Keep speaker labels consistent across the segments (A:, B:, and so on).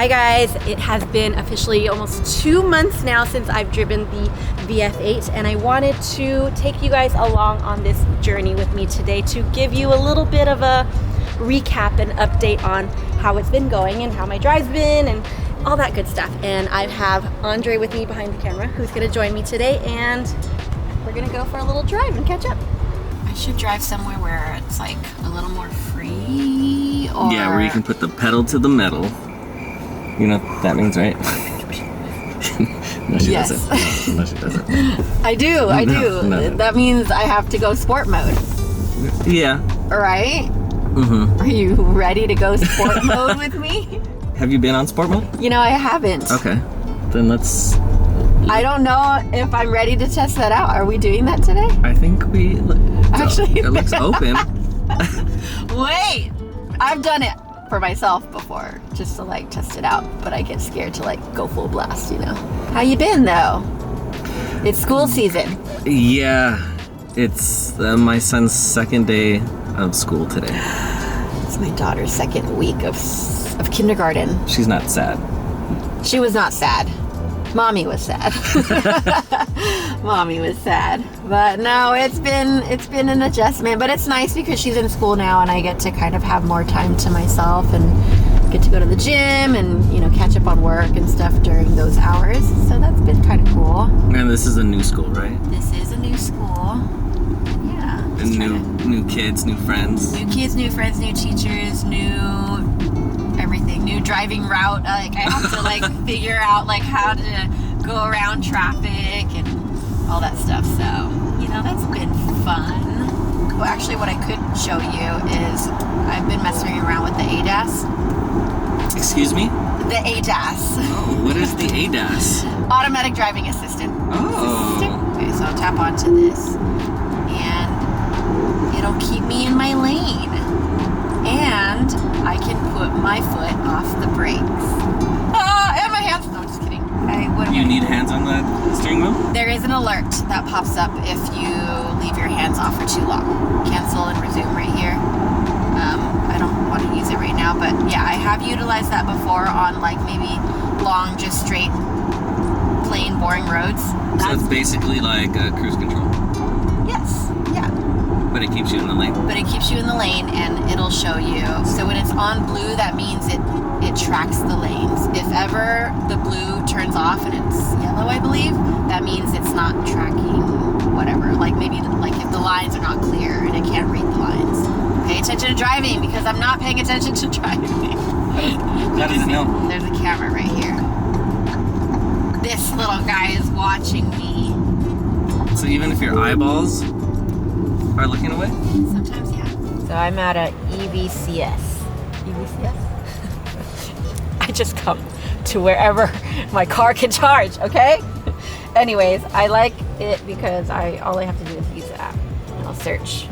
A: Hi guys, it has been officially almost 2 months now since I've driven the VF8, and I wanted to take you guys along on this journey with me today to give you a little bit of a recap and update on how it's been going and how my drive's been and all that good stuff. And I have Andre with me behind the camera who's gonna join me today, and we're gonna go for a little drive and catch up. I should drive somewhere where it's like a little more free, or...
B: Yeah, where you can put the pedal to the metal. You know what that means, right? No, she doesn't. No, she doesn't.
A: I do.
B: No.
A: That means I have to go sport mode.
B: Yeah.
A: Right?
B: Mm-hmm.
A: Are you ready to go sport mode with me?
B: Have you been on sport mode?
A: You know, I haven't.
B: Okay. Then let's...
A: I don't know if I'm ready to test that out. Are we doing that today?
B: I think we...
A: Actually...
B: It looks open.
A: Wait! I've done it for myself before, just to like test it out, but I get scared to like go full blast, you know. How you been though? It's school season.
B: Yeah. It's my son's second day of school today.
A: It's my daughter's second week of kindergarten.
B: She's not sad.
A: She was not sad. Mommy was sad. Mommy was sad. But no, it's been an adjustment, but it's nice because she's in school now and I get to kind of have more time to myself and get to go to the gym and, you know, catch up on work and stuff during those hours. So that's been kind of cool.
B: And this is a new school, right?
A: This is a new school. Yeah.
B: And new kids, new friends.
A: New kids, new friends, new teachers, new everything, new driving route. Like I have to like figure out like how to go around traffic and all that stuff. So, you know, that's been fun. Well, actually what I could show you is I've been messing around with the ADAS.
B: Excuse me?
A: The ADAS.
B: Oh, what is the ADAS?
A: Automatic driving assistant.
B: Oh.
A: Okay, so I'll tap onto this and it'll keep me in my lane. And I can put my foot off the brakes. And my hands. No, I'm just kidding.
B: You need hands on the steering wheel?
A: There is an alert that pops up if you leave your hands off for too long. Cancel and resume right here. I don't want to use it right now, but yeah, I have utilized that before on like maybe long, just straight, plain, boring roads.
B: So it's basically like a cruise control.
A: Yes. Yeah.
B: But it keeps you in the lane.
A: But it keeps you in the lane and it'll show you. So when it's on blue, that means it tracks the lanes. If ever the blue turns off and it's yellow, I believe, that means it's not tracking whatever. Like maybe like if the lines are not clear and it can't read the lines. Pay attention to driving because I'm not paying attention to driving.
B: How does it know?
A: There's a camera right here. This little guy is watching me.
B: So even if your eyeballs are looking away?
A: Sometimes, yeah. So I'm at a EVCS. EVCS? I just come to wherever my car can charge, okay? Anyways, I like it because all I have to do is use the app. And I'll search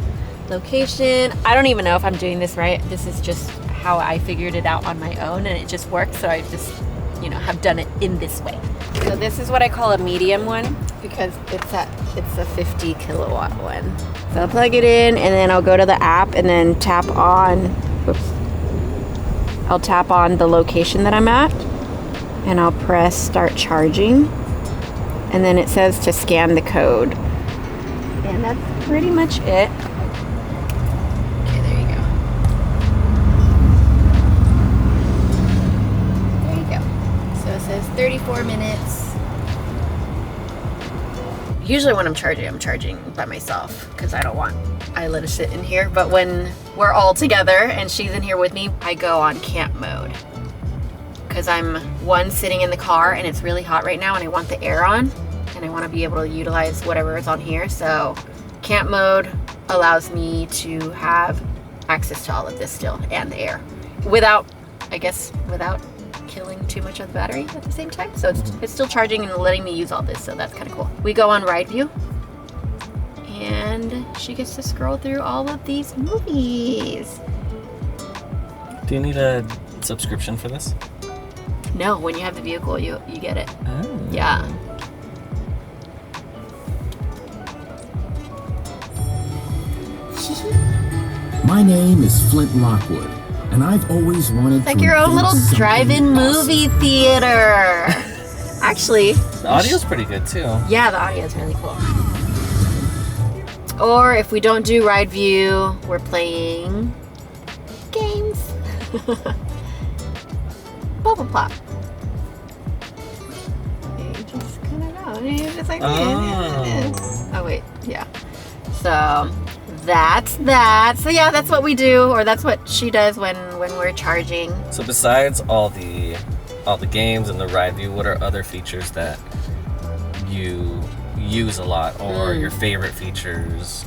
A: location. I don't even know if I'm doing this right. This is just how I figured it out on my own and it just works. So I just, you know, have done it in this way. So this is what I call a medium one because it's a 50 kilowatt one. So I'll plug it in and then I'll go to the app and then tap on, I'll tap on the location that I'm at and I'll press start charging. And then it says to scan the code. And that's pretty much it. Okay, there you go. There you go. So it says 34 minutes. Usually when I'm charging by myself because I don't want Isla to sit in here. But when we're all together and she's in here with me, I go on camp mode. Because I'm sitting in the car and it's really hot right now and I want the air on and I want to be able to utilize whatever is on here. So camp mode allows me to have access to all of this still and the air without killing too much of the battery at the same time. So it's still charging and letting me use all this. So that's kind of cool. We go on RIDEVU and she gets to scroll through all of these movies.
B: Do you need a subscription for this?
A: No, when you have the vehicle, you get it.
B: Oh.
A: Yeah.
C: My name is Flint Lockwood. And I've always wanted
A: It's like your own little drive-in movie theater. Actually,
B: The audio's pretty good too.
A: yeah, the audio is really cool. Or if we don't do RIDEVU, we're playing games. Bubble Pop. You just kind of know. You're just like, oh wait, yeah. So that's that. So yeah, that's what we do, or that's what she does when we're charging.
B: So besides all the games and the RIDEVU, what are other features that you use a lot, or your favorite features?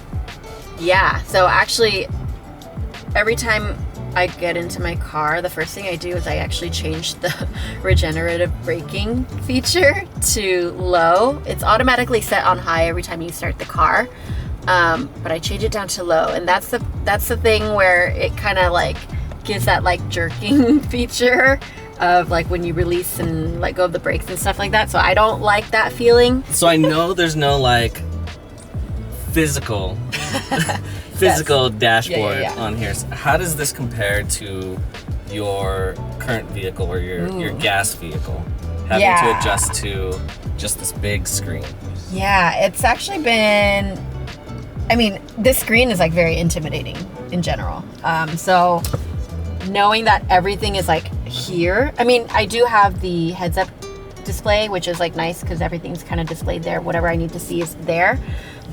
A: Yeah, so actually every time I get into my car, the first thing I do is I actually change the regenerative braking feature to low. It's automatically set on high every time you start the car, but I change it down to low, and that's the thing where it kind of like gives that like jerking feature of like when you release and let go of the brakes and stuff like that. So I don't like that feeling.
B: So I know there's no like physical dashboard on here. So how does this compare to your current vehicle or your gas vehicle? Having to adjust to just this big screen.
A: Yeah, it's actually been, I mean, this screen is like very intimidating in general. So knowing that everything is like here, I mean, I do have the heads up display, which is like nice because everything's kind of displayed there. Whatever I need to see is there.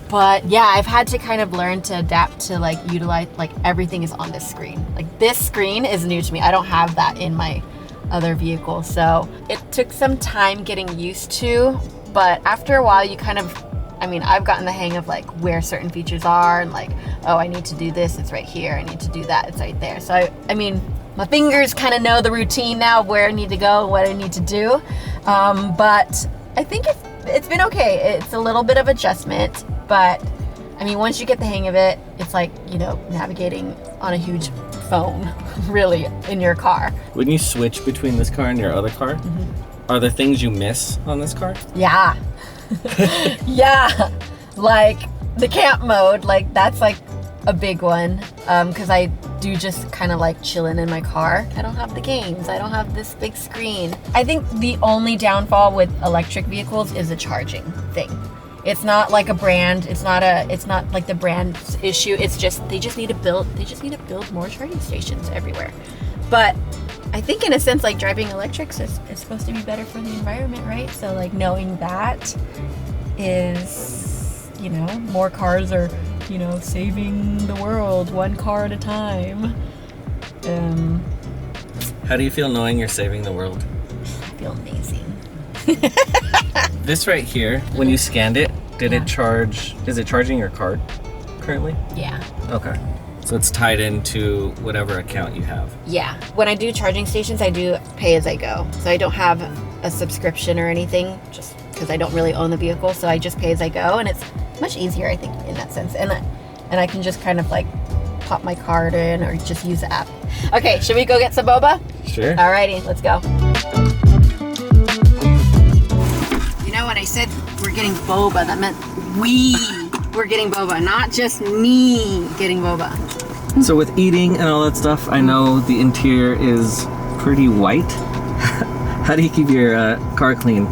A: But yeah, I've had to kind of learn to adapt to like utilize, like everything is on this screen. Like this screen is new to me. I don't have that in my other vehicle. So it took some time getting used to, but after a while you kind of, I mean, I've gotten the hang of like where certain features are and like, oh, I need to do this, it's right here. I need to do that, it's right there. So I mean, my fingers kind of know the routine now of where I need to go and what I need to do. But I think it's been okay. It's a little bit of adjustment, but I mean, once you get the hang of it, it's like, you know, navigating on a huge phone, really, in your car.
B: When you switch between this car and your other car, are there things you miss on this car?
A: Yeah. Yeah. Like the camp mode, like that's like a big one. Because I do just kind of like chilling in my car. I don't have the games. I don't have this big screen. I think the only downfall with electric vehicles is the charging thing. It's not like a brand. It's not like the brand's issue. It's just they just need to build more charging stations everywhere. But I think in a sense, like driving electrics is supposed to be better for the environment, right? So like knowing that is, you know, more cars are, you know, saving the world one car at a time.
B: How do you feel knowing you're saving the world?
A: I feel amazing.
B: This right here, when you scanned it, did it charge? Is it charging your card currently?
A: Yeah.
B: Okay. So it's tied into whatever account you have.
A: Yeah. When I do charging stations, I do pay as I go. So I don't have a subscription or anything, just because I don't really own the vehicle. So I just pay as I go, and it's much easier, I think, in that sense. And I can just kind of like pop my card in or just use the app. Okay, should we go get some boba?
B: Sure.
A: Alrighty, let's go. You know, when I said we're getting boba, that meant we're getting boba, not just me getting boba.
B: So with eating and all that stuff, I know the interior is pretty white. How do you keep your car clean?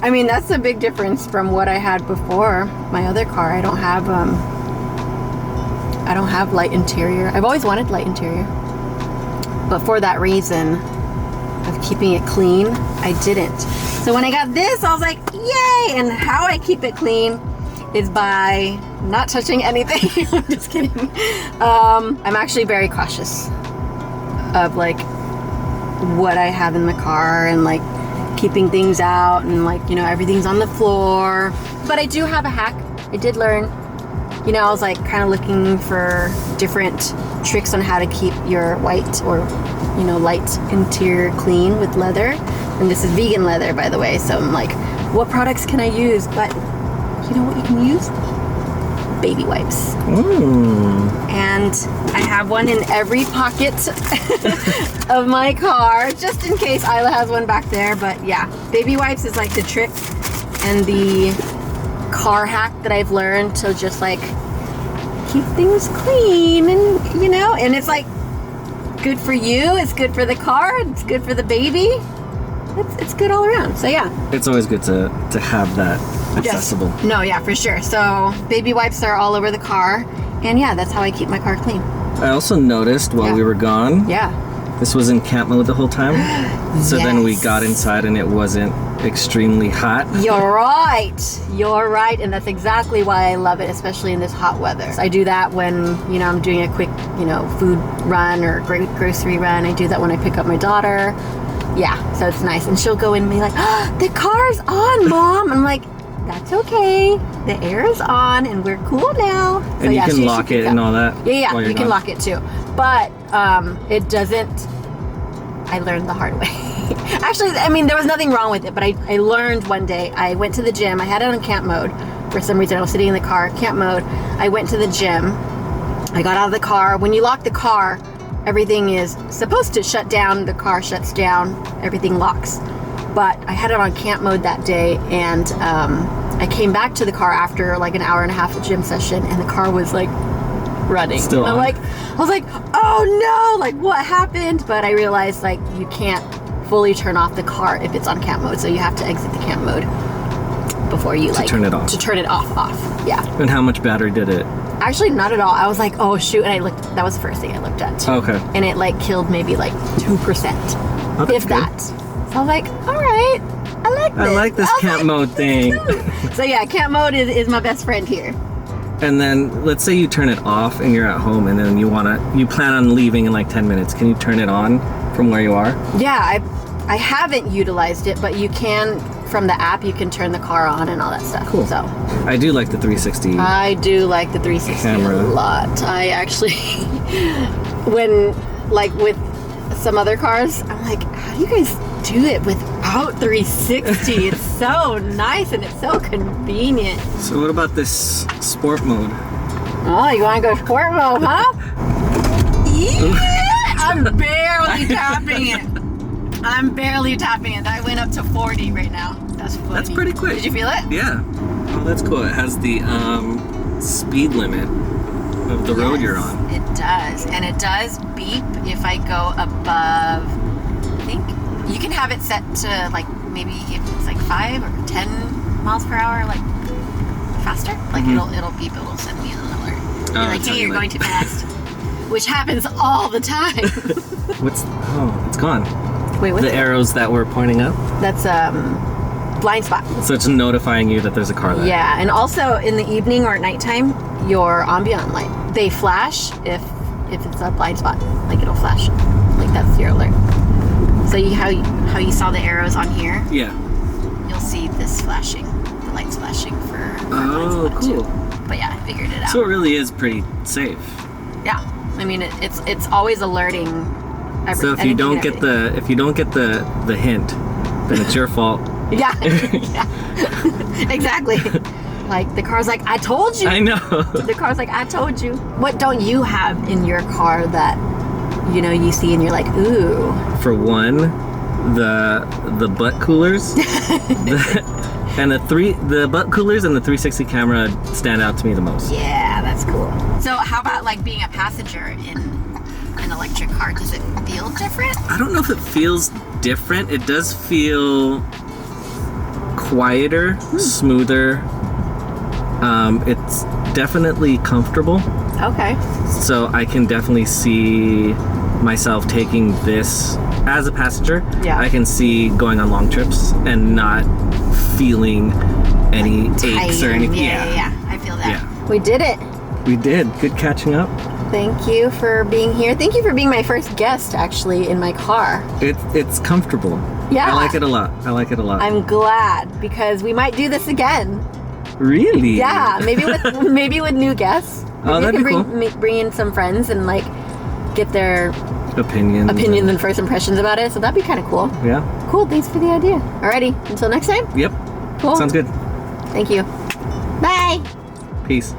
A: I mean, that's a big difference from what I had before. My other car, I don't have light interior. I've always wanted light interior, but for that reason of keeping it clean, I didn't. So when I got this, I was like, yay! And how I keep it clean is by not touching anything. I'm just kidding. I'm actually very cautious of like what I have in the car and like keeping things out and like, you know, everything's on the floor. But I do have a hack. I did learn, you know, I was like kind of looking for different tricks on how to keep your white or, you know, light interior clean with leather. And this is vegan leather, by the way. So I'm like, what products can I use? But you know what you can use? Baby wipes. And I have one in every pocket of my car, just in case Isla has one back there. But yeah, baby wipes is like the trick and the car hack that I've learned to just like keep things clean, and you know, and it's like good for you. It's good for the car. It's good for the baby. It's good all around. So yeah.
B: It's always good to have that accessible.
A: Yes. No, yeah, for sure. So baby wipes are all over the car. And yeah, that's how I keep my car clean.
B: I also noticed while we were gone.
A: Yeah.
B: This was in camp mode the whole time. So then we got inside and it wasn't extremely hot.
A: You're right. You're right. And that's exactly why I love it, especially in this hot weather. So I do that when, you know, I'm doing a quick, you know, food run or grocery run. I do that when I pick up my daughter. Yeah, so it's nice. And she'll go in and be like, oh, the car's on, Mom. I'm like, that's okay. The air is on and we're cool now. So,
B: and you can lock it and all that.
A: Yeah, you can lock it too. But it doesn't, I learned the hard way. Actually, I mean, there was nothing wrong with it, but I learned one day. I went to the gym. I had it on camp mode. For some reason, I was sitting in the car, camp mode. I went to the gym. I got out of the car. When you lock the car, everything is supposed to shut down. The car shuts down. Everything locks. But I had it on camp mode that day, and I came back to the car after like an hour and a half of gym session, and the car was like running.
B: Still on.
A: I was like, oh no, like what happened? But I realized like you can't fully turn off the car if it's on camp mode, so you have to exit the camp mode before you like
B: turn it off.
A: To turn it off. Yeah.
B: And how much battery did it?
A: Actually, not at all. I was like, oh shoot, and I looked. That was the first thing I looked at too.
B: Okay.
A: And it like killed maybe like 2%, if that. So I was like, all right, I like this
B: camp mode thing.
A: So yeah, camp mode is my best friend here.
B: And then let's say you turn it off and you're at home, and then you plan on leaving in like 10 minutes. Can you turn it on from where you are?
A: Yeah, I haven't utilized it, but you can from the app. You can turn the car on and all that stuff.
B: Cool.
A: So
B: I do like the 360.
A: I do like the 360
B: camera.
A: a lot. I actually, when like with some other cars, I'm like, how do you guys do it without 360? It's so nice and it's so convenient.
B: So what about this sport mode?
A: Oh, you want to go sport mode, huh? Yeah, I'm barely tapping it. I went up to 40 right now. That's funny.
B: That's pretty quick.
A: Did you feel it?
B: Yeah. Oh, that's cool. It has the speed limit of the road you're on.
A: It does. And it does beep if I go above, I think, you can have it set to like maybe if it's like 5 or 10 miles per hour, like faster. Like it'll beep, it'll send me an alert. Like, hey, you're going too fast. Which happens all the time.
B: It's gone.
A: Wait, what's
B: the arrows that were pointing up?
A: That's blind spot.
B: So it's notifying you that there's a car there.
A: Yeah, and also in the evening or at nighttime, your ambient light, they flash if it's a blind spot. Like it'll flash. Like that's your alert. So how you saw the arrows on here?
B: Yeah.
A: You'll see this flashing, the lights flashing for blind spot
B: cool.
A: too. But yeah, I figured it out.
B: So it really is pretty safe.
A: Yeah, I mean it's always alerting.
B: So if you don't get the hint, then it's your fault.
A: Yeah. Yeah. Exactly. Like the car's like, I told you.
B: I know.
A: The car's like, I told you. What don't you have in your car that you see and you're like, ooh?
B: For one, the butt coolers. And the butt coolers and the 360 camera stand out to me the most.
A: Yeah, that's cool. So how about like being a passenger in an electric car? Does it feel different?
B: I don't know if it feels different. It does feel quieter, smoother. It's definitely comfortable.
A: Okay.
B: So I can definitely see myself taking this as a passenger. Yeah. I can see going on long trips and not feeling any aches or anything.
A: Yeah. I feel that.
B: Yeah.
A: We did it.
B: We did. Good catching up.
A: Thank you for being here. Thank you for being my first guest, actually, in my car.
B: It's comfortable.
A: Yeah.
B: I like it a lot.
A: I'm glad, because we might do this again.
B: Really?
A: Yeah, maybe with new guests.
B: Oh, that'd be cool.
A: Bring in some friends and like get their opinions and first impressions about it. So that'd be kind of cool.
B: Yeah.
A: Cool. Thanks for the idea. Alrighty. Until next time.
B: Yep.
A: Cool.
B: Sounds good.
A: Thank you. Bye.
B: Peace.